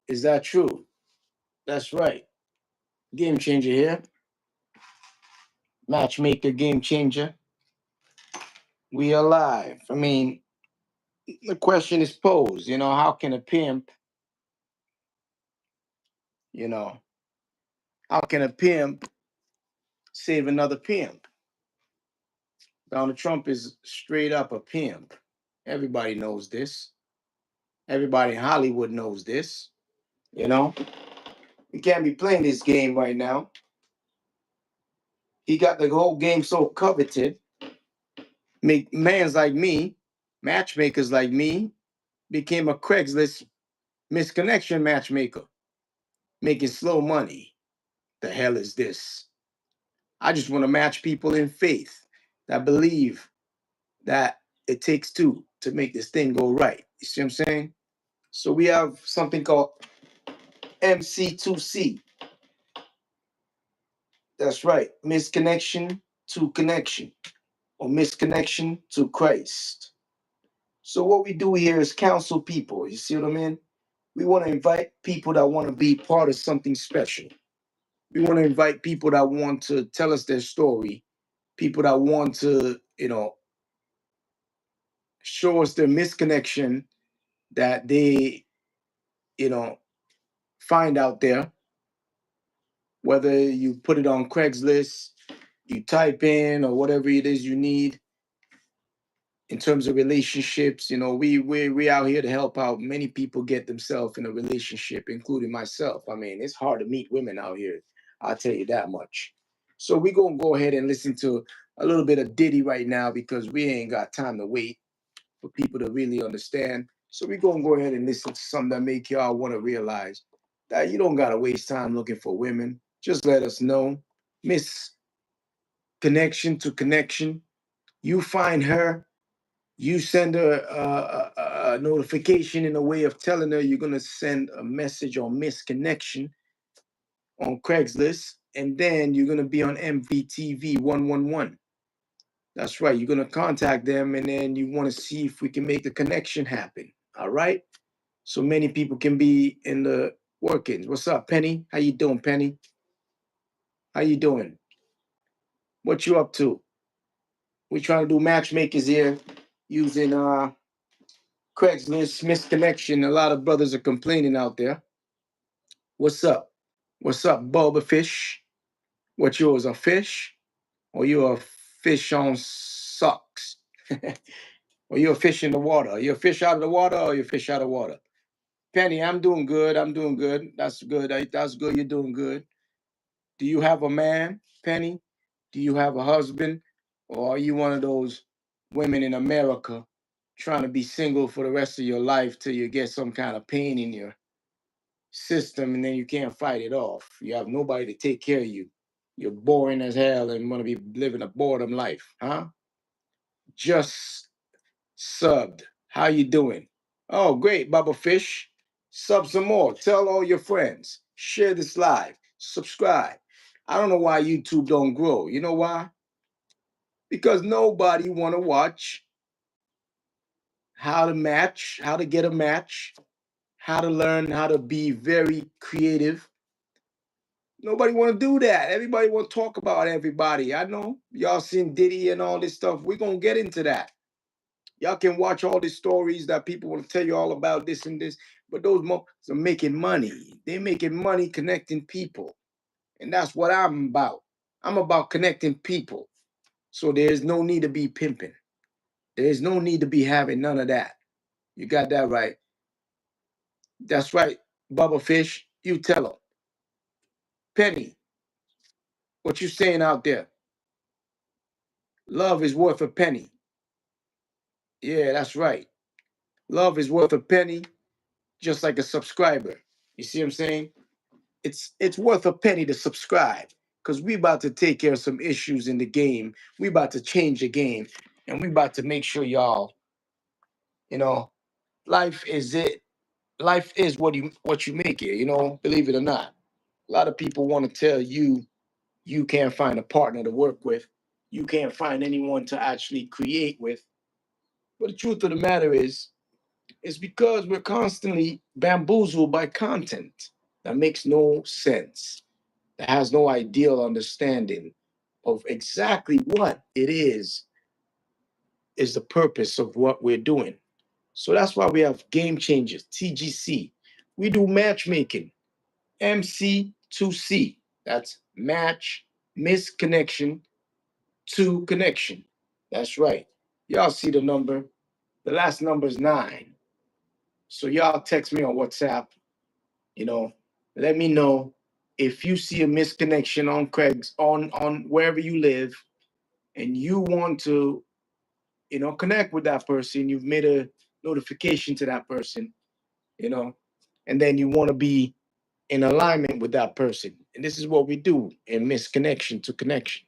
Is that true? That's right. Game changer here. Matchmaker, game changer. We are live. I mean, the question is posed, how can a pimp, you know, how can a pimp save another pimp? Donald Trump is straight up a pimp. Everybody knows this. Everybody in Hollywood knows this. You know, we can't be playing this game right now. He got the whole game so coveted. Make mans like me, matchmakers like me, became a Craigslist misconnection matchmaker, making slow money. The hell is this? I just want to match people in faith that believe that it takes two to make this thing go right. You see what I'm saying? So we have something called MC2C. That's right. Misconnection to connection, or misconnection to Christ. So what we do here is counsel people. You see what I mean? We want to invite people that want to be part of something special. We want to invite people that want to tell us their story, people that want to, show us their misconnection that they, you know, find out there, whether you put it on Craigslist, you type in or whatever it is you need in terms of relationships. We out here to help out many people get themselves in a relationship, including myself. I mean, it's hard to meet women out here. I'll tell you that much. So we're gonna go ahead and listen to a little bit of Diddy right now because we ain't got time to wait for people to really understand. So we're gonna go ahead and listen to something that make y'all want to realize that you don't gotta waste time looking for women. Just let us know. Miss Connection to Connection. You find her, you send her a notification in a way of telling her you're going to send a message on misconnection on Craigslist, and then you're going to be on MVTV 111. That's right. You're going to contact them, and then you want to see if we can make the connection happen. All right. So many people can be in the workings. What's up, Penny? How you doing, Penny? How you doing? What you up to? We're trying to do matchmakers here using Craigslist misconnection. A lot of brothers are complaining out there. What's up? What's up, Bubba Fish? What yours, a fish? Or you a fish on socks? Or you a fish in the water? Are you a fish out of the water or you a fish out of water? Penny, I'm doing good. I'm doing good. That's good. That's good. You're doing good. Do you have a man, Penny? Do you have a husband? Or are you one of those women in America trying to be single for the rest of your life till you get some kind of pain in your system and then you can't fight it off? You have nobody to take care of you. You're boring as hell and want to be living a boredom life, huh? Just subbed. How you doing? Oh, great, Bubba Fish. Sub some more. Tell all your friends. Share this live. Subscribe. I don't know why YouTube don't grow. You know why? Because nobody want to watch how to match, how to get a match, how to learn how to be very creative. Nobody want to do that. Everybody want to talk about everybody. I know y'all seen Diddy and all this stuff. We're going to get into that. Y'all can watch all the stories that people want to tell you all about this and this, but those motherfuckers are making money. They're making money connecting people. And that's what I'm about. I'm about connecting people. So there's no need to be pimping. There's no need to be having none of that. You got that right. That's right, Bubba Fish. You tell them. Penny, what you saying out there? Love is worth a penny. Yeah, that's right. Love is worth a penny, just like a subscriber. You see what I'm saying? It's worth a penny to subscribe because we about to take care of some issues in the game. We about to change the game, and we about to make sure y'all, you know, life is it. Life is what you make it. Believe it or not. A lot of people want to tell you you can't find a partner to work with. You can't find anyone to actually create with. But the truth of the matter is, It's because we're constantly bamboozled by content that makes no sense, that has no ideal understanding of exactly what it is the purpose of what we're doing. So that's why we have game changers, TGC. We do matchmaking, MC2C. That's match, misconnection to connection. That's right. Y'all see the number. The last number is 9. So y'all text me on WhatsApp, you know, let me know if you see a misconnection on Craig's on wherever you live and you want to, connect with that person. You've made a notification to that person, you know, and then you want to be in alignment with that person. And this is what we do in misconnection to connection.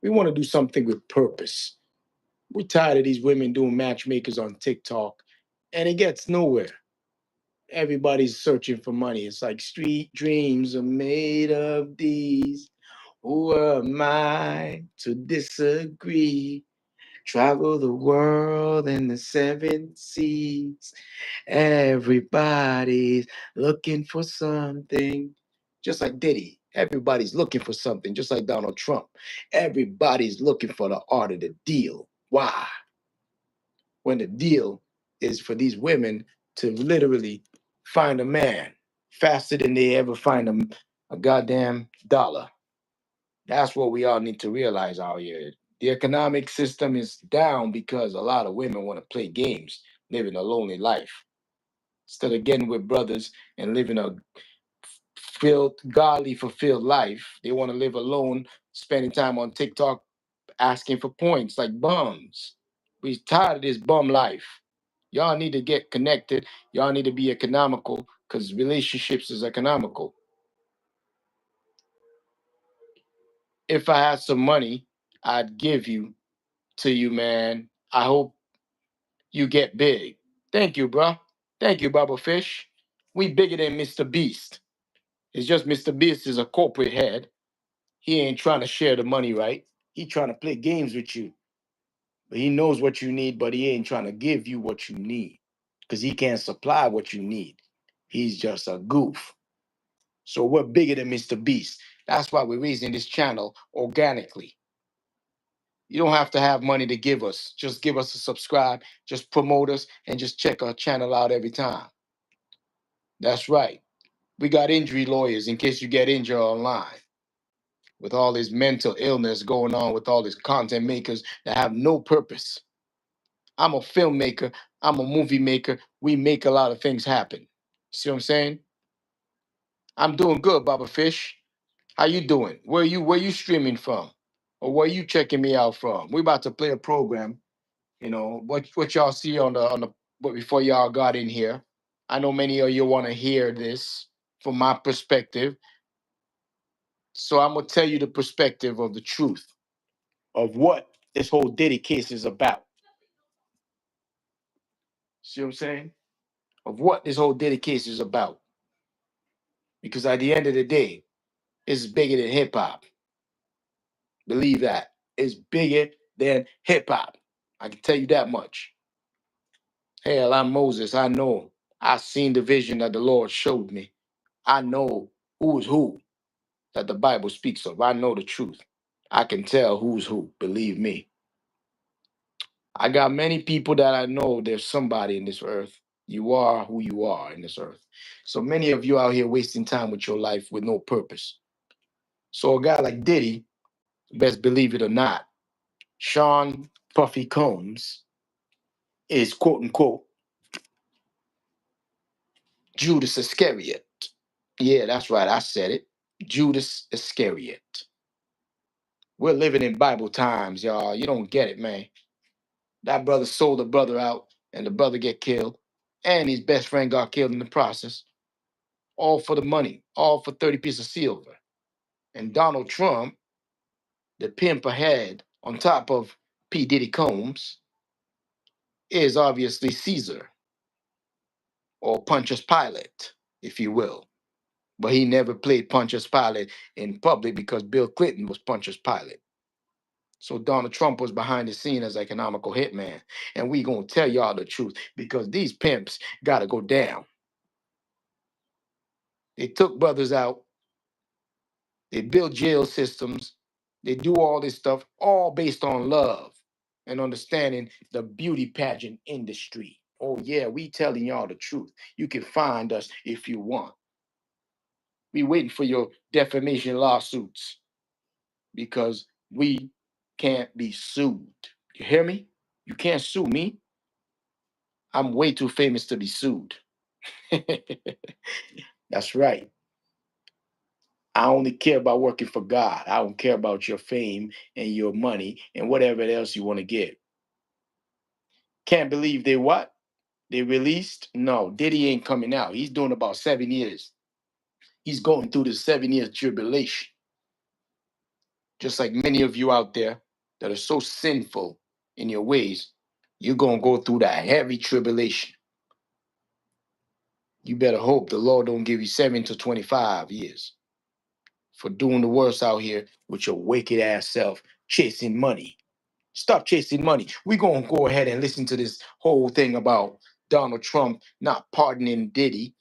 We want to do something with purpose. We're tired of these women doing matchmakers on TikTok, and it gets nowhere. Everybody's searching for money. It's like street dreams are made of these. Who am I to disagree? Travel the world in the 7 seas. Everybody's looking for something. Just like Diddy. Everybody's looking for something, just like Donald Trump. Everybody's looking for the art of the deal. Why? When the deal is for these women to literally find a man faster than they ever find a goddamn dollar. That's what we all need to realize out here. The economic system is down because a lot of women want to play games, living a lonely life. Instead of getting with brothers and living a filled, godly, fulfilled life, they want to live alone, spending time on TikTok, asking for points like bums. We tired of this bum life. Y'all need to get connected. Y'all need to be economical because relationships is economical. If I had some money, I'd give you to you, man. I hope you get big. Thank you, bro. Thank you, Bubba Fish. We bigger than Mr. Beast. It's just Mr. Beast is a corporate head. He ain't trying to share the money, right? He trying to play games with you. But he knows what you need, but he ain't trying to give you what you need because he can't supply what you need. He's just a goof. So we're bigger than Mr. Beast. That's why we're raising this channel organically. You don't have to have money to give us. Just give us a subscribe, just promote us, and just check our channel out every time. That's right. We got injury lawyers in case you get injured online. With all this mental illness going on with all these content makers that have no purpose. I'm a filmmaker. I'm a movie maker. We make a lot of things happen. See what I'm saying? I'm doing good, Baba Fish. How you doing? Where you streaming from? Or where you checking me out from? We about to play a program. What y'all see on the but before y'all got in here. I know many of you want to hear this from my perspective. So I'm gonna tell you the perspective of the truth of what this whole Diddy case is about. See what I'm saying? Of what this whole Diddy case is about. Because at the end of the day, it's bigger than hip hop. Believe that. It's bigger than hip hop. I can tell you that much. Hell, I'm Moses. I know. I seen the vision that the Lord showed me. I know who is who that the Bible speaks of. I know the truth. I can tell who's who. Believe me. I got many people that I know there's somebody in this earth. You are who you are in this earth. So many of you out here wasting time with your life with no purpose. So a guy like Diddy, best believe it or not, Sean Puffy Combs is quote unquote Judas Iscariot. Yeah, that's right. I said it. Judas Iscariot. We're living in Bible times, y'all. You don't get it, man. That brother sold the brother out, and the brother get killed, and his best friend got killed in the process. All for the money, all for 30 pieces of silver. And Donald Trump, the pimp ahead, on top of P. Diddy Combs, is obviously Caesar or Pontius Pilate, if you will. But he never played Pontius Pilate in public because Bill Clinton was Pontius Pilate. So Donald Trump was behind the scene as economical hitman. And we gonna tell y'all the truth because these pimps gotta go down. They took brothers out, they built jail systems, they do all this stuff, all based on love and understanding the beauty pageant industry. Oh yeah, we telling y'all the truth. You can find us if you want. We waiting for your defamation lawsuits because we can't be sued. You hear me? You can't sue me. I'm way too famous to be sued. That's right. I only care about working for God. I don't care about your fame and your money and whatever else you want to get. Can't believe they what? They released? No, Diddy ain't coming out. He's doing about 7 years. He's going through the 7 years tribulation. Just like many of you out there that are so sinful in your ways, you're going to go through that heavy tribulation. You better hope the Lord don't give you 7 to 25 years for doing the worst out here with your wicked ass self, chasing money. Stop chasing money. We're going to go ahead and listen to this whole thing about Donald Trump not pardoning Diddy.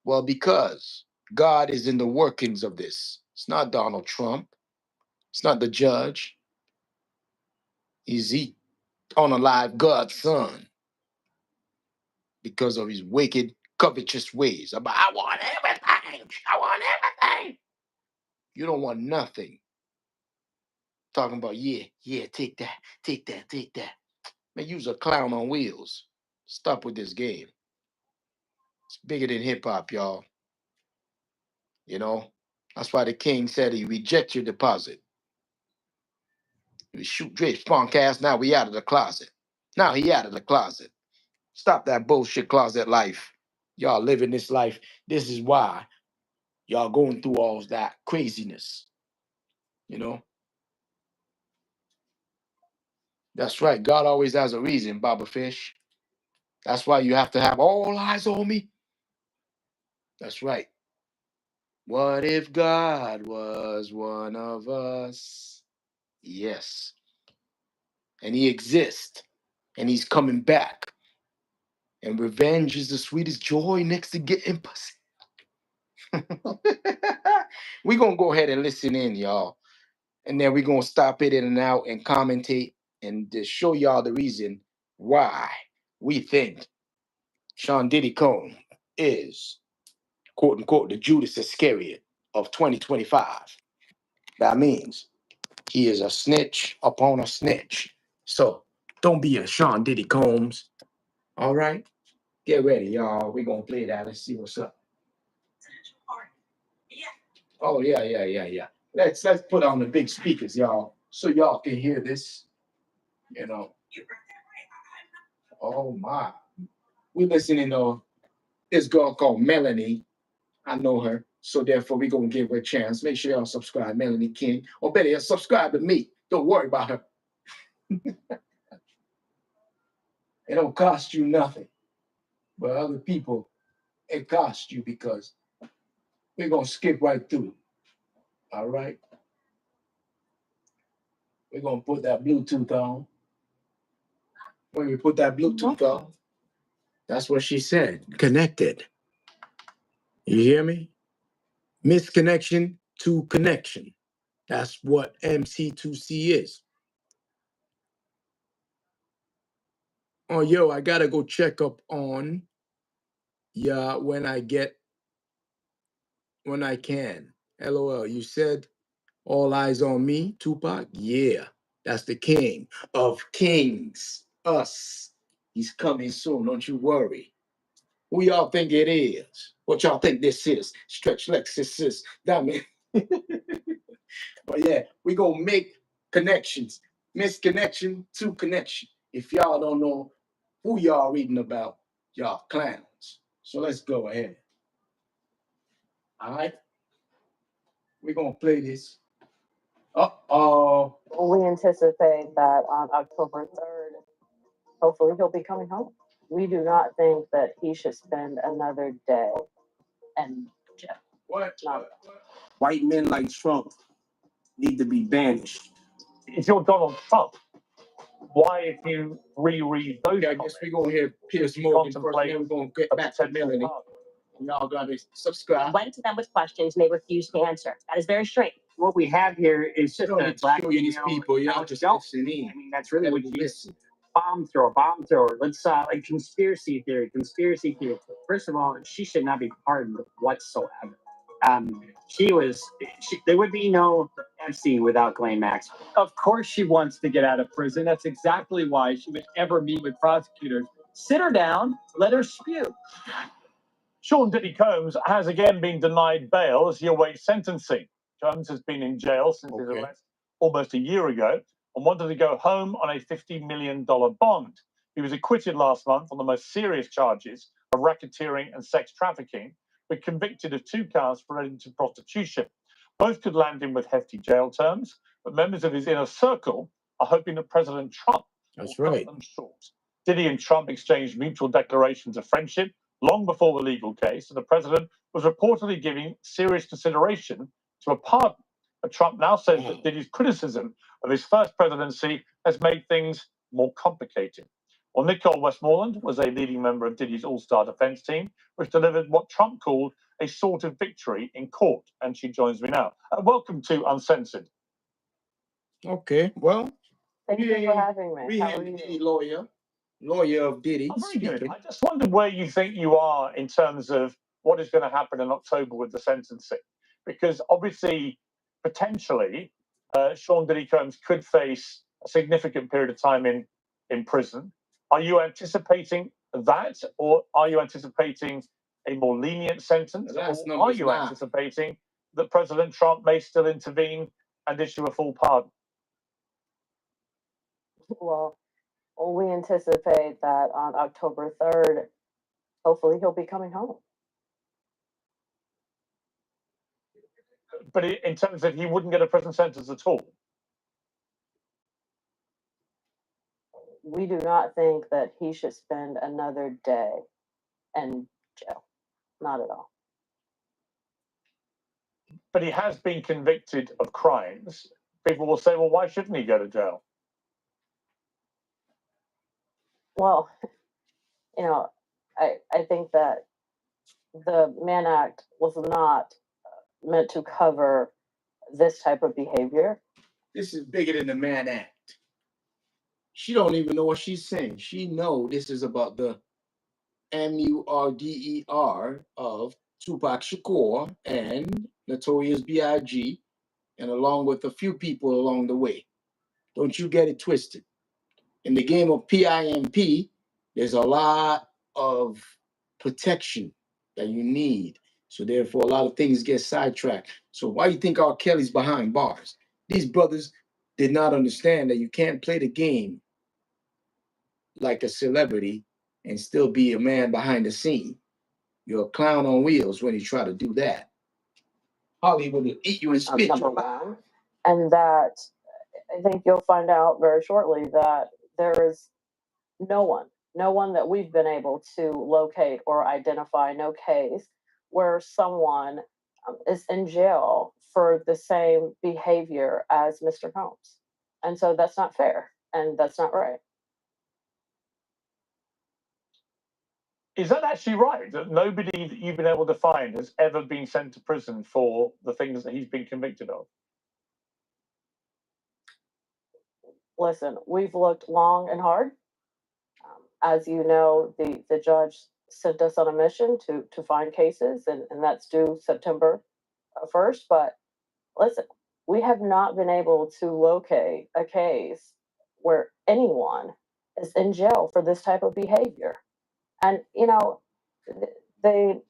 Well, because God is in the workings of this. It's not Donald Trump. It's not the judge. He's he unalive God's son because of his wicked, covetous ways. About, I want everything. I want everything. You don't want nothing. Talking about, yeah, yeah, take that, take that, take that. Man, you's a clown on wheels. Stop with this game. It's bigger than hip hop, y'all. You know? That's why the king said he reject your deposit. We shoot Drake's punk ass, now we out of the closet. Now he out of the closet. Stop that bullshit closet life. Y'all living this life. This is why y'all going through all that craziness. You know? That's right. God always has a reason, Baba Fish. That's why you have to have all eyes on me. That's right. What if God was one of us? Yes. And he exists. And he's coming back. And revenge is the sweetest joy next to getting pussy. We're going to go ahead and listen in, y'all. And then we're going to stop it in and out and commentate and just show y'all the reason why we think Sean Diddy Combs is, quote unquote, the Judas Iscariot of 2025. That means he is a snitch upon a snitch. So don't be a Sean Diddy Combs. All right? Get ready, y'all. We're going to play that. Let's see what's up. Oh, yeah, yeah, yeah, yeah. Let's put on the big speakers, y'all, so y'all can hear this. You know. Oh, my. We're listening to this girl called Melanie. I know her. So therefore, we're going to give her a chance. Make sure y'all subscribe, Melanie King. Or better yet, subscribe to me. Don't worry about her. It don't cost you nothing. But other people, it costs you because we're going to skip right through. All right? We're going to put that Bluetooth on. When we put that Bluetooth on, that's what she said. Connected. You hear me? Misconnection to connection. That's what MC2C is. Oh, yo, I gotta go check up on when I can. LOL. You said all eyes on me, Tupac? Yeah, that's the king of kings. Us. He's coming soon. Don't you worry. Who y'all think it is? What y'all think this is? Stretch Lexus is. That mean. But yeah, we gonna make connections. Misconnection to connection. If y'all don't know who y'all reading about, y'all clowns. So let's go ahead. All right. We're gonna play this. Uh-oh. We anticipate that on October 3rd, hopefully he'll be coming home. We do not think that he should spend another day in jail. What? White men like Trump need to be banished. if you're Donald Trump, why, if you reread those, I guess we're gonna hear Piers Morgan first, and then we're gonna get back to Melanie. Y'all gotta subscribe. Went to them with questions and they refused to answer. That is very strange. What we have here is just a black these people, y'all just listen in. I mean, that's really what you listen. Bomb thrower. Let's like conspiracy theory. First of all, she should not be pardoned whatsoever. There would be no Epstein without Ghislaine Maxwell. Of course she wants to get out of prison. That's exactly why she would ever meet with prosecutors. Sit her down, let her spew. Sean Diddy Combs has again been denied bail as he awaits sentencing. Combs has been in jail since his arrest almost a year ago and wanted to go home on a $50 million bond. He was acquitted last month on the most serious charges of racketeering and sex trafficking, but convicted of 2 counts relating to prostitution. Both could land him with hefty jail terms, but members of his inner circle are hoping that President Trump will cut them short. Diddy and Trump exchanged mutual declarations of friendship long before the legal case, and the president was reportedly giving serious consideration to a pardon. But Trump now says that Diddy's criticism of his first presidency has made things more complicated. Well, Nicole Westmoreland was a leading member of Diddy's all-star defense team, which delivered what Trump called a sort of victory in court, and she joins me now. Welcome to Uncensored. Okay, well, Thank you for having me. We have the lawyer of Diddy. Oh, very good. I just wondered where you think you are in terms of what is going to happen in October with the sentencing, because obviously, potentially, Sean Diddy Combs could face a significant period of time in prison. Are you anticipating that, or are you anticipating a more lenient sentence? Or are you anticipating that President Trump may still intervene and issue a full pardon? Well, we anticipate that on October 3rd, hopefully he'll be coming home. But in terms of he wouldn't get a prison sentence at all? We do not think that he should spend another day in jail. Not at all. But he has been convicted of crimes. People will say, well, why shouldn't he go to jail? Well, I think that the Mann Act was not meant to cover this type of behavior. This is bigger than the Mann Act. She don't even know what she's saying. She know this is about the murder of Tupac Shakur and Notorious B.I.G. and along with a few people along the way. Don't you get it twisted. In the game of PIMP, there's a lot of protection that you need. So therefore, a lot of things get sidetracked. So why do you think R. Kelly's behind bars? These brothers did not understand that you can't play the game like a celebrity and still be a man behind the scene. You're a clown on wheels when you try to do that. Hollywood will eat you and spit you alive. And that I think you'll find out very shortly that there is no one that we've been able to locate or identify, no case where someone is in jail for the same behavior as Mr. Combs. And so that's not fair and that's not right. Is that actually right? That nobody that you've been able to find has ever been sent to prison for the things that he's been convicted of? Listen, we've looked long and hard. As you know, the judge sent us on a mission to find cases, and that's due September 1st. But listen, we have not been able to locate a case where anyone is in jail for this type of behavior. And, the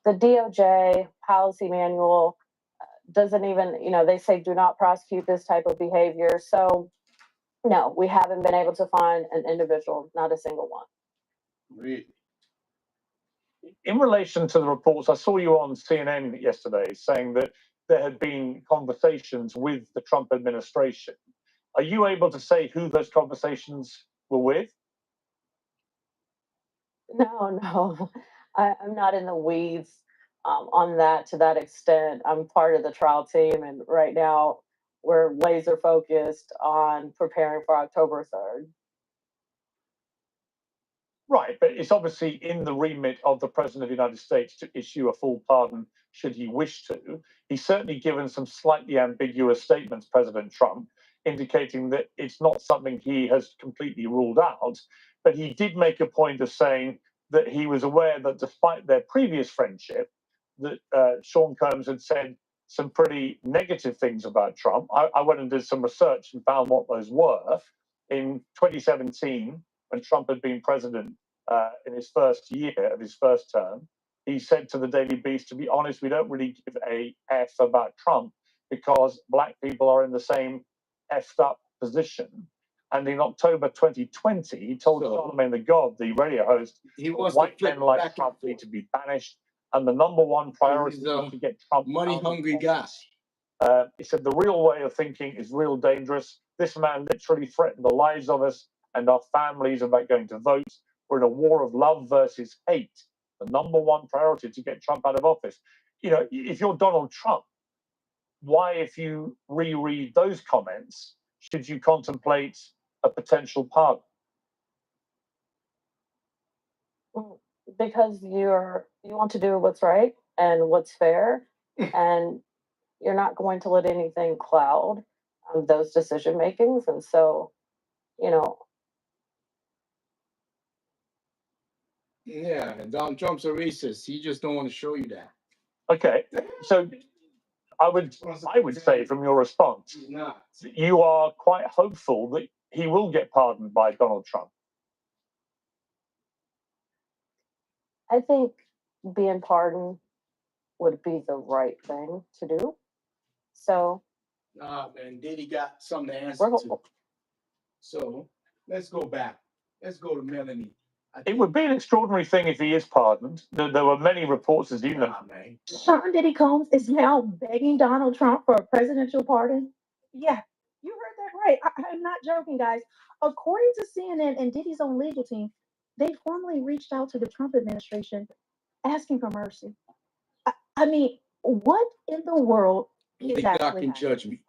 DOJ policy manual doesn't even, they say do not prosecute this type of behavior. So, no, we haven't been able to find an individual, not a single one. Really? In relation to the reports, I saw you on CNN yesterday saying that there had been conversations with the Trump administration. Are you able to say who those conversations were with? No, I'm not in the weeds on that to that extent. I'm part of the trial team, and right now we're laser focused on preparing for October 3rd. Right, but it's obviously in the remit of the President of the United States to issue a full pardon should he wish to. He's certainly given some slightly ambiguous statements, President Trump, indicating that it's not something he has completely ruled out. But he did make a point of saying that he was aware that despite their previous friendship, that Sean Combs had said some pretty negative things about Trump. I went and did some research and found what those were. In 2017, when Trump had been president in his first year of his first term, he said to the Daily Beast, to be honest, we don't really give a F about Trump because black people are in the same effed up position. And in October 2020, he told Charlamagne the God, the radio host, white men like Trump need to be banished, and the number one priority is to get Trump money-hungry guy. He said the real way of thinking is real dangerous. This man literally threatened the lives of us and our families about going to vote. We're in a war of love versus hate. The number one priority to get Trump out of office. You know, if you're Donald Trump, why, if you reread those comments, should you contemplate a potential pardon? Because you want to do what's right and what's fair, and you're not going to let anything cloud those decision makings. And so, you know. Yeah, and Donald Trump's a racist. He just don't want to show you that. Okay, so I would say from your response, you are quite hopeful that he will get pardoned by Donald Trump. I think being pardoned would be the right thing to do. So, nah, man, Diddy got something to answer to. So let's go back. Let's go to Melanie. It would be an extraordinary thing if he is pardoned. There were many reports, as you know. Sean Diddy Combs is now begging Donald Trump for a presidential pardon. Yeah, you heard that right. I'm not joking, guys. According to CNN and Diddy's own legal team, they formally reached out to the Trump administration asking for mercy. I mean, what in the world is Only God actually can happening? judge me.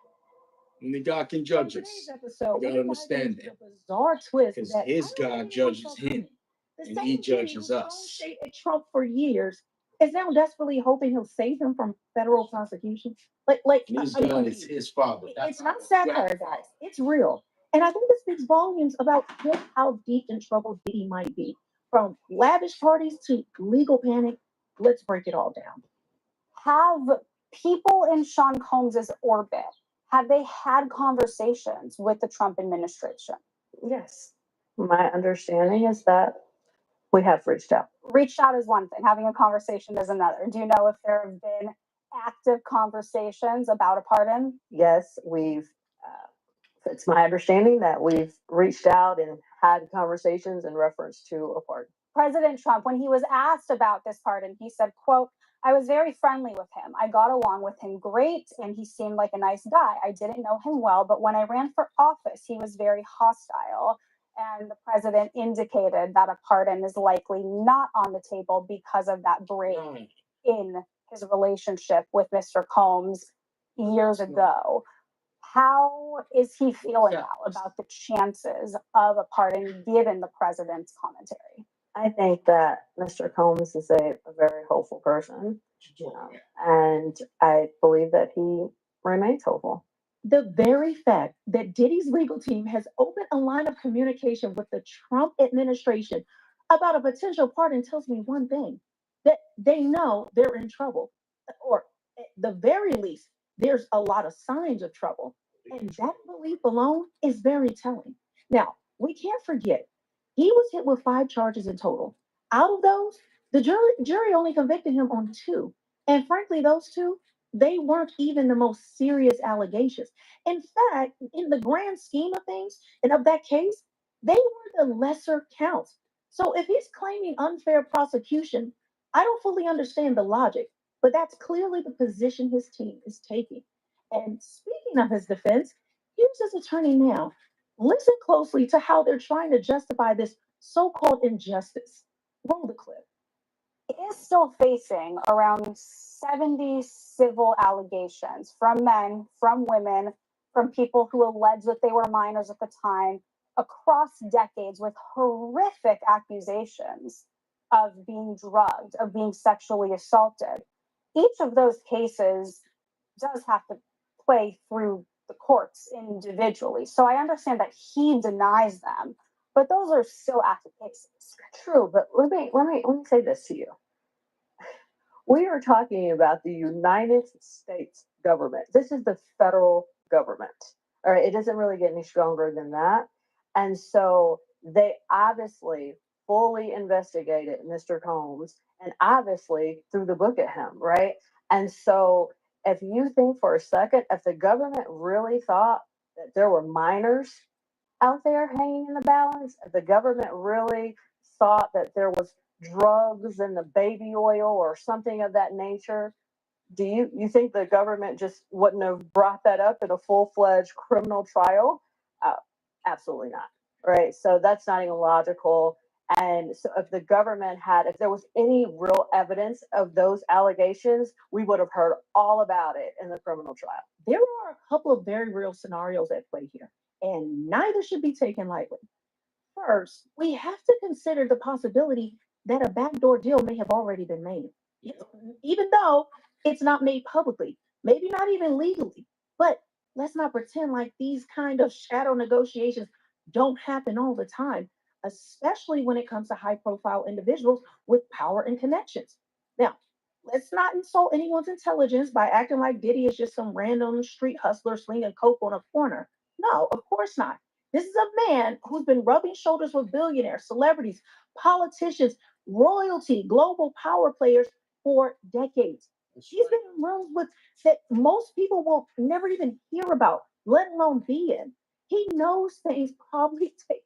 Only God can judge us. Today's episode, You gotta understand that. The bizarre twist Because that his I don't God even judges saw him, coming. The and same he Diddy judges who us. shaded Trump for years is now desperately hoping he'll save him from federal prosecution. His God is his father. It's not satire, guys. It's real. And I think this speaks volumes about just how deep in trouble Diddy might be. From lavish parties to legal panic, let's break it all down. Have people in Sean Combs's orbit, have they had conversations with the Trump administration? yes, my understanding is that we have reached out. Reached out is one thing, having a conversation is another. Do you know if there have been active conversations about a pardon? Yes, it's my understanding that we've reached out and had conversations in reference to a pardon. President Trump, when he was asked about this pardon, he said, quote, I was very friendly with him. I got along with him great, and he seemed like a nice guy. I didn't know him well, but when I ran for office, he was very hostile. And the president indicated that a pardon is likely not on the table because of that break in his relationship with Mr. Combs years ago. How is he feeling now about the chances of a pardon given the president's commentary? I think that Mr. Combs is a very hopeful person, and I believe that he remains hopeful. The very fact that Diddy's legal team has opened a line of communication with the Trump administration about a potential pardon tells me one thing, that they know they're in trouble, or at the very least, there's a lot of signs of trouble. And that belief alone is very telling. Now, we can't forget, he was hit with 5 charges in total. Out of those, the jury only convicted him on 2. And frankly, those 2, they weren't even the most serious allegations. In fact, in the grand scheme of things and of that case, they were the lesser counts. So if he's claiming unfair prosecution, I don't fully understand the logic, but that's clearly the position his team is taking. And speaking of his defense, here's his attorney now. Listen closely to how they're trying to justify this so-called injustice. Roll the clip. He is still facing around 70 civil allegations from men, from women, from people who allege that they were minors at the time across decades with horrific accusations of being drugged, of being sexually assaulted. Each of those cases does have to play through the courts individually. So I understand that he denies them, but those are still active cases. True, but let me say this to you. We are talking about the United States government. This is the federal government. All right, it doesn't really get any stronger than that. And so they obviously fully investigated Mr. Combs and obviously threw the book at him, right? And so if you think for a second, if the government really thought that there were minors out there hanging in the balance, if the government really thought that there was drugs in the baby oil or something of that nature, do you think the government just wouldn't have brought that up in a full-fledged criminal trial? Absolutely not. Right. So that's not even logical. And so if the government had, if there was any real evidence of those allegations, we would have heard all about it in the criminal trial. There are a couple of very real scenarios at play here, and neither should be taken lightly. First, we have to consider the possibility that a backdoor deal may have already been made, even though it's not made publicly, maybe not even legally. But let's not pretend like these kind of shadow negotiations don't happen all the time, especially when it comes to high profile individuals with power and connections. Now, let's not insult anyone's intelligence by acting like Diddy is just some random street hustler slinging coke on a corner. No, of course not. This is a man who's been rubbing shoulders with billionaires, celebrities, politicians, royalty, global power players for decades. He's been in rooms with that most people will never even hear about, let alone be in. He knows things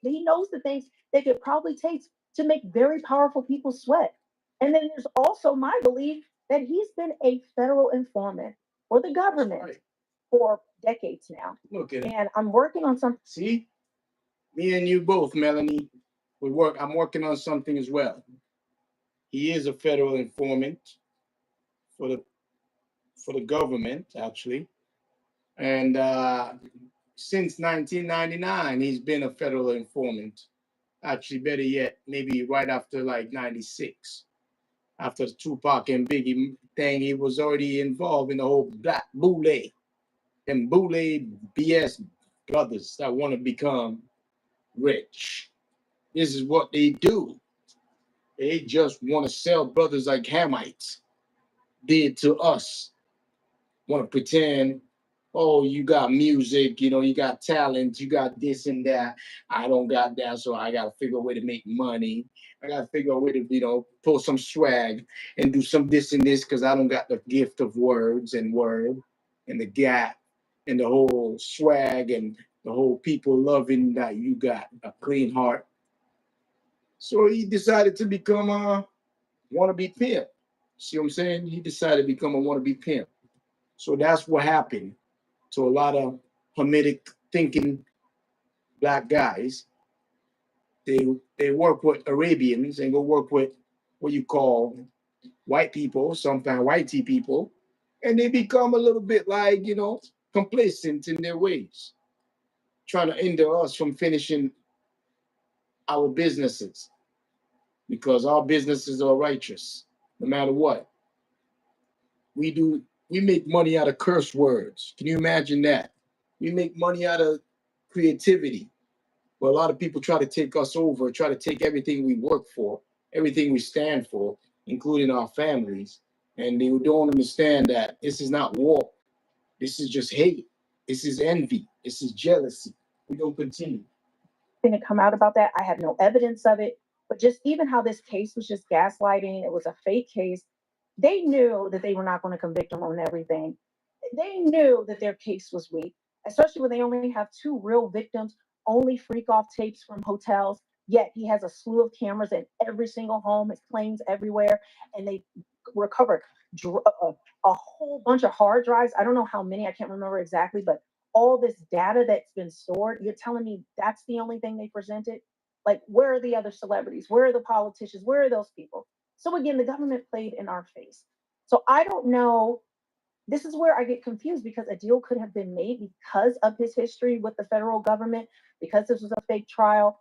he knows the things that could probably take to make very powerful people sweat. And then there's also my belief that he's been a federal informant for the government for decades now. Look at it. And I'm working on something. See, me and you both, Melanie, I'm working on something as well. He is a federal informant for the government, actually, and since 1999, he's been a federal informant. Actually, better yet, maybe right after like '96, after the Tupac and Biggie thing, he was already involved in the whole Black Boule and Boule BS brothers that want to become rich. This is what they do. They just want to sell brothers like Hamites did to us. Want to pretend, oh, you got music, you got talent, you got this and that. I don't got that, so I got to figure a way to make money. I got to figure a way to, pull some swag and do some this and this because I don't got the gift of words and word and the gap and the whole swag and the whole people loving that you got a clean heart. So he decided to become a wannabe pimp. See what I'm saying? He decided to become a wannabe pimp. So that's what happened to a lot of Hamitic thinking black guys. They work with Arabians and go work with what you call white people, sometimes whitey people, and they become a little bit like, complacent in their ways, trying to hinder us from finishing our businesses because our businesses are righteous, no matter what. We make money out of curse words. Can you imagine that? We make money out of creativity. But a lot of people try to take us over, try to take everything we work for, everything we stand for, including our families. And they don't understand that this is not war. This is just hate. This is envy. This is jealousy. We don't continue. To come out about that. I have no evidence of it, but just even how this case was just gaslighting, it was a fake case. They knew that they were not going to convict him on everything. They knew that their case was weak, especially when they only have two real victims, only freak off tapes from hotels. Yet he has a slew of cameras in every single home, his planes everywhere, and they recovered a whole bunch of hard drives. I don't know how many, I can't remember exactly, but all this data that's been stored, you're telling me that's the only thing they presented? Like, where are the other celebrities? Where are the politicians? Where are those people? So again, the government played in our face. So I don't know this is where I get confused because a deal could have been made because of his history with the federal government, because this was a fake trial.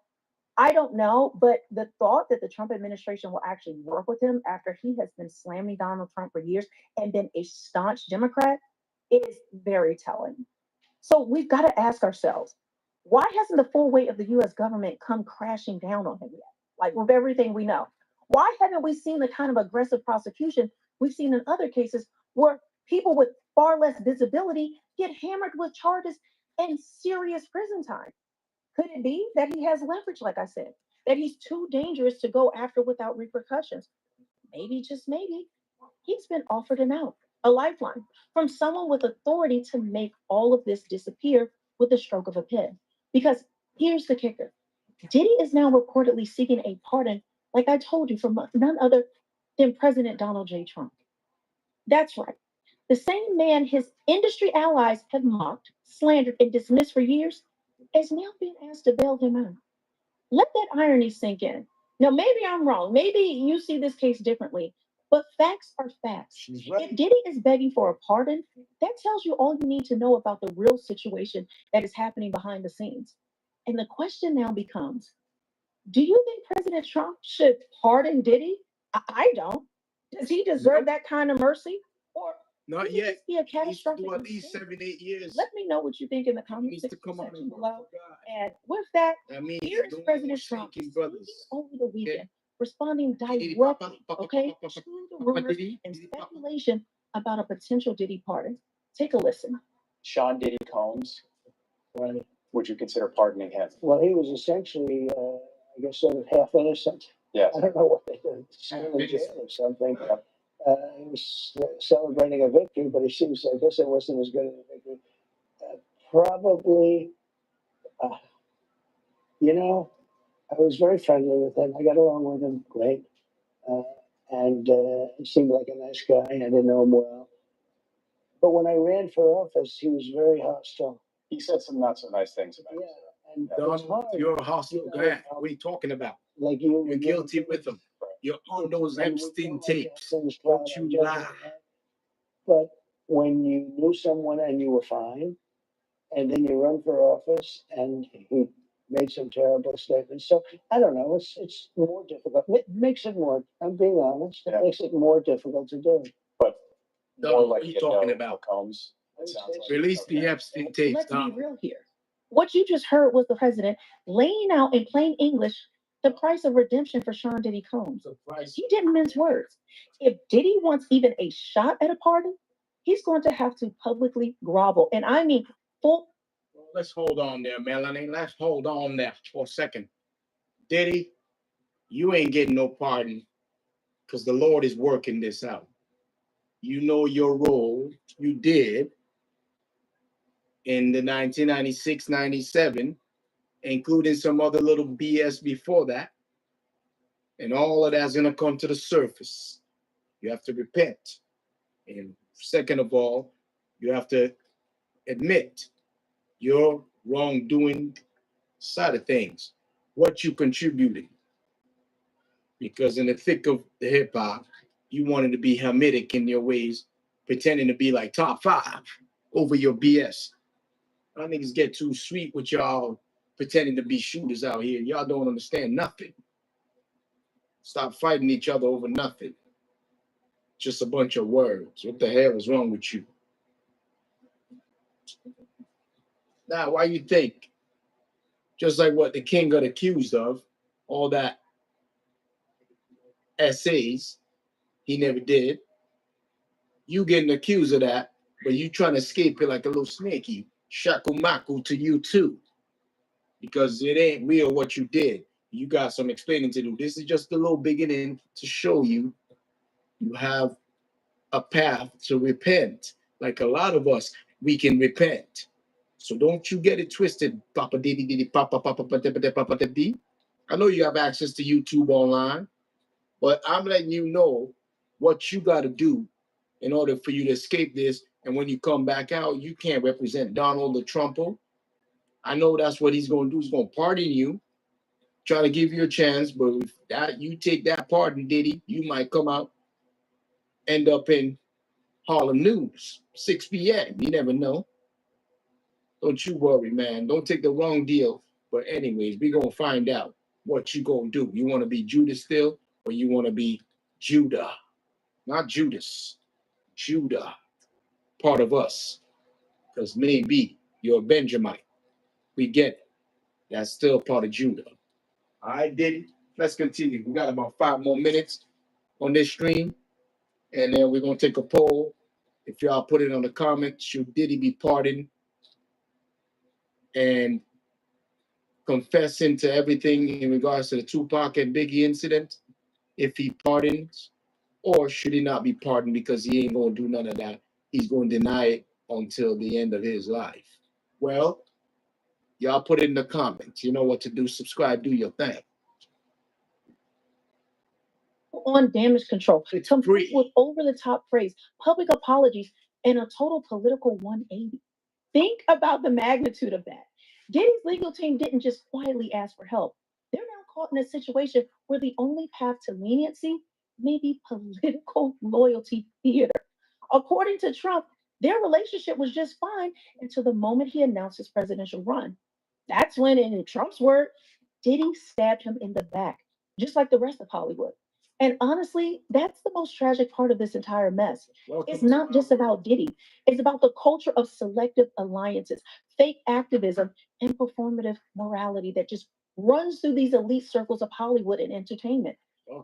I don't know, but the thought that the Trump administration will actually work with him after he has been slamming Donald Trump for years and been a staunch Democrat is very telling. So we've got to ask ourselves, why hasn't the full weight of the US government come crashing down on him yet? Like with everything we know. Why haven't we seen the kind of aggressive prosecution we've seen in other cases where people with far less visibility get hammered with charges and serious prison time? Could it be that he has leverage, like I said, that he's too dangerous to go after without repercussions? Maybe, just maybe, he's been offered an out, a lifeline from someone with authority to make all of this disappear with the stroke of a pen. Because here's the kicker: Diddy is now reportedly seeking a pardon, like I told you, from none other than President Donald J. Trump. That's right. The same man his industry allies have mocked, slandered, and dismissed for years is now being asked to bail him out. Let that irony sink in. Now, maybe I'm wrong. Maybe you see this case differently, but facts are facts. If Diddy is begging for a pardon, that tells you all you need to know about the real situation that is happening behind the scenes. And the question now becomes, do you think President Trump should pardon Diddy? I don't. Does he deserve that kind of mercy? Or Not would it yet. just be a He needs to catastrophic do at least mistake? 7, 8 years. Let me know what you think in the He comment needs to come out section and below. And with that, I mean, here's no more President Trump shaking speaking brothers. over the weekend, responding Diddy, papa, directly, papa, okay, papa, to the papa, rumors Diddy, and Diddy, papa. speculation about a potential Diddy pardon. Take a listen. Sean Diddy Combs, would you consider pardoning him? Well, he was essentially, I guess, sort of half innocent. Yes. I don't know what they did, sent him in jail or something. He was celebrating a victory, but he seems, I guess, it wasn't as good as a victory. Probably, you know, I was very friendly with him. I got along with him great. And he seemed like a nice guy. I didn't know him well. But when I ran for office, he was very hostile. He said some not so nice things about you. Yeah. And Donald, it's hard. you're a hostile you know, guy. What are you talking about? Like You're guilty with him. You're on those Epstein tapes. Don't you lie. But when you knew someone and you were fine, and then you run for office and he made some terrible statements. So I don't know. It's more difficult. It makes it more. I'm being honest. It makes it more difficult to do. But more Donald, like what are you talking about? Combs. It sounds like. Release the Epstein tapes, Let's be Donald. real here. What you just heard was the president laying out in plain English the price of redemption for Sean Diddy Combs. He didn't mince words. If Diddy wants even a shot at a pardon, he's going to have to publicly grovel. And I mean full. Well, let's hold on there, Melanie. Let's hold on there for a second. Diddy, you ain't getting no pardon because the Lord is working this out. You know your role. You did in the 1996-97, including some other little BS before that. And all of that's going to come to the surface. You have to repent. And second of all, you have to admit your wrongdoing side of things, what you contributed. Because in the thick of the hip hop, you wanted to be Hamitic in your ways, pretending to be like top 5 over your BS. Y'all niggas get too sweet with y'all pretending to be shooters out here. Y'all don't understand nothing. Stop fighting each other over nothing. Just a bunch of words. What the hell is wrong with you? Now, why you think, just like what the king got accused of, all that essays he never did, you getting accused of that, but you trying to escape it like a little snaky, shakumaku to you too, because it ain't real what you did. You got some explaining to do. This is just a little beginning to show you you have a path to repent. Like a lot of us, we can repent. So don't you get it twisted, Papa Diddy Diddy Papa Papa Papa Diddy. I know you have access to YouTube online, but I'm letting you know what you got to do in order for you to escape this. And when you come back out, you can't represent Donald the Trumpo. I know that's what he's going to do. He's going to pardon you, try to give you a chance. But if that you take that pardon, Diddy, you might come out, end up in Harlem News, 6 p.m. You never know. Don't you worry, man. Don't take the wrong deal. But anyways, we're gonna find out what you gonna do. You want to be Judas still, or you want to be Judah? Not Judas, Judah, part of us. Because maybe you're a Benjamite. We get it. That's still part of Judah. All right, Diddy. Let's continue. We got about 5 more minutes on this stream, and then we're gonna take a poll. If y'all put it on the comments, should Diddy be pardoned and confessing to everything in regards to the Tupac and Biggie incident? If he pardons, or should he not be pardoned because he ain't gonna do none of that? He's gonna deny it until the end of his life. Well, y'all put it in the comments. You know what to do. Subscribe, do your thing. On damage control, It's complete free. with over-the-top praise, public apologies, and a total political 180. Think about the magnitude of that. Diddy's legal team didn't just quietly ask for help. They're now caught in a situation where the only path to leniency may be political loyalty theater. According to Trump, their relationship was just fine until the moment he announced his presidential run. That's when, in Trump's word, Diddy stabbed him in the back, just like the rest of Hollywood. And honestly, that's the most tragic part of this entire mess. It's not just about Diddy, it's about the culture of selective alliances, fake activism, and performative morality that just runs through these elite circles of Hollywood and entertainment.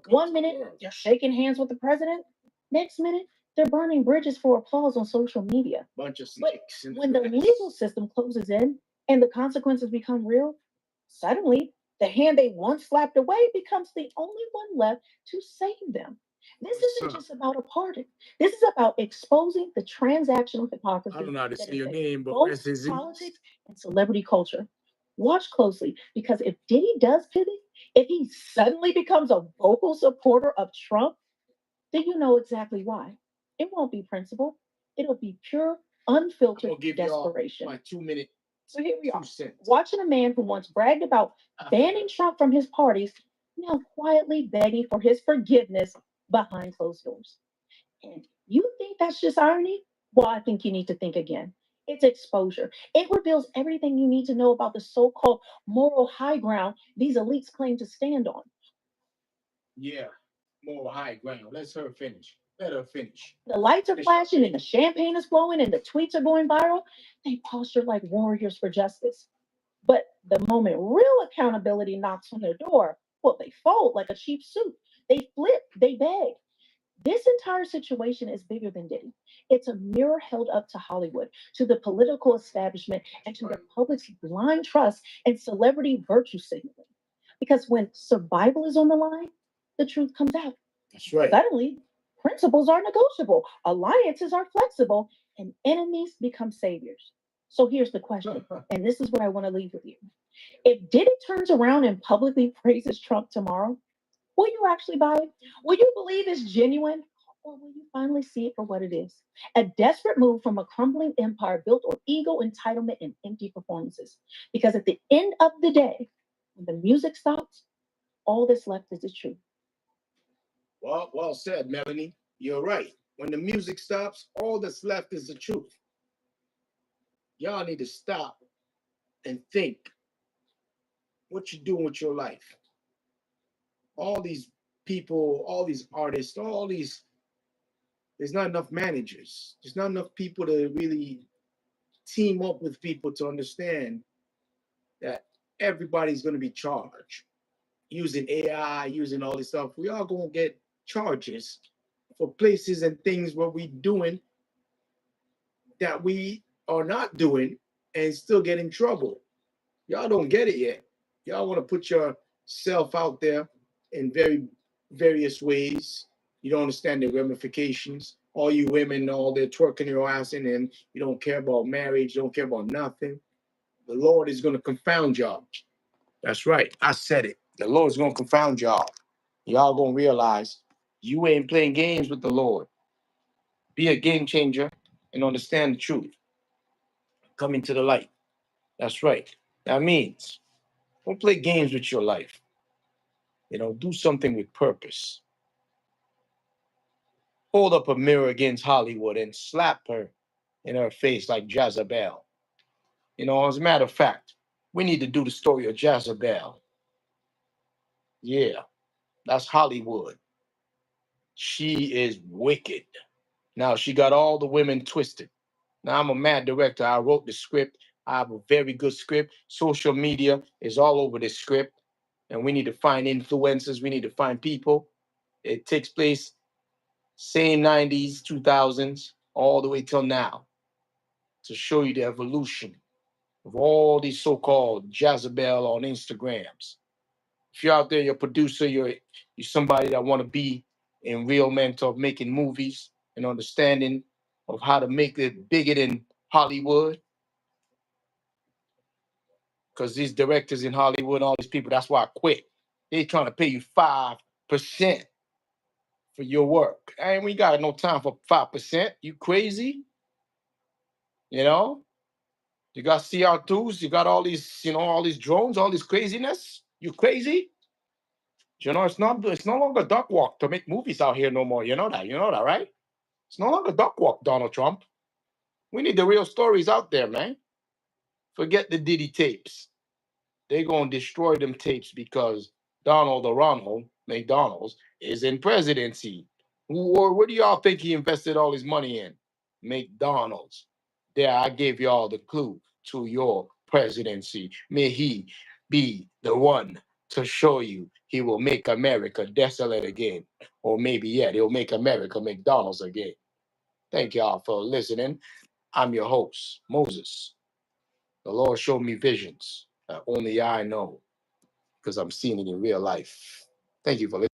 One minute, they're shaking hands with the president, next minute, they're burning bridges for applause on social media. Bunch of But snakes. when the legal system closes in and the consequences become real, suddenly the hand they once slapped away becomes the only one left to save them. This isn't just about a pardon. This is about exposing the transactional hypocrisy I don't know how to that say your is name, but both that's his politics and celebrity culture. Watch closely because if Diddy does pivot, if he suddenly becomes a vocal supporter of Trump, then you know exactly why. It won't be principle. It'll be pure, I'm unfiltered gonna give y'all desperation. my 2 minute So here we are, 2 cents. watching a man who once bragged about banning Trump from his parties, now quietly begging for his forgiveness behind closed doors. And you think that's just irony? Well, I think you need to think again. It's exposure. It reveals everything you need to know about the so called moral high ground these elites claim to stand on. Yeah, more high ground. Let's her finish. Let her finish. The lights are flashing and the champagne is flowing and the tweets are going viral. They posture like warriors for justice. But the moment real accountability knocks on their door, well, they fold like a cheap suit. They flip, they beg. This entire situation is bigger than Diddy. It's a mirror held up to Hollywood, to the political establishment, and to the public's blind trust and celebrity virtue signaling. Because when survival is on the line, the truth comes out. That's right. Suddenly, principles are negotiable, alliances are flexible, and enemies become saviors. So here's the question, and this is what I want to leave with you. If Diddy turns around and publicly praises Trump tomorrow, will you actually buy it? Will you believe it's genuine? Or will you finally see it for what it is? A desperate move from a crumbling empire built on ego, entitlement, and empty performances. Because at the end of the day, when the music stops, all that's left is the truth. Well said, Melanie. You're right. When the music stops, all that's left is the truth. Y'all need to stop and think what you're doing with your life. All these people, all these artists, there's not enough managers. There's not enough people to really team up with people to understand that everybody's going to be charged using AI, using all this stuff. We are going to get charges for places and things where we're doing that we are not doing and still get in trouble. Y'all don't get it yet. Y'all want to put yourself out there in various ways. You don't understand the ramifications. All you women, all they're twerking your ass in, and you don't care about marriage, you don't care about nothing. The Lord is going to confound y'all. That's right. I said it. The Lord's going to confound y'all. Y'all going to realize you ain't playing games with the Lord. Be a game changer and understand the truth. Come into the light. That's right. That means don't play games with your life. Do something with purpose. hold up a mirror against Hollywood and slap her in her face like Jezebel. You know, as a matter of fact, we need to do the story of Jezebel. Yeah, that's Hollywood. She is wicked. Now she got all the women twisted. Now I'm a mad director. I wrote the script. I have a very good script. Social media is all over this script. And we need to find influencers. We need to find people. It takes place same 90s, 2000s, all the way till now to show you the evolution of all these so-called Jezebel on Instagrams. If you're out there, you're a producer, you're somebody that want to be in real mentor making movies and understanding of how to make it bigger than Hollywood. Because these directors in Hollywood, all these people, that's why I quit. They trying to pay you 5% for your work. And we got no time for 5%. You crazy? You know? You got CR2s, you got all these, all these drones, all this craziness. You crazy? You know, it's no longer duck walk to make movies out here no more. You know that, right? It's no longer duck walk, Donald Trump. We need the real stories out there, man. Forget the Diddy tapes. They gonna destroy them tapes because Donald or Ronald McDonald's is in presidency. What do y'all think he invested all his money in? McDonald's. There, I gave y'all the clue to your presidency. May he be the one to show you he will make America desolate again. Or maybe, yeah, he'll make America McDonald's again. Thank y'all for listening. I'm your host, Moses. The Lord showed me visions that only I know because I'm seeing it in real life. Thank you for listening.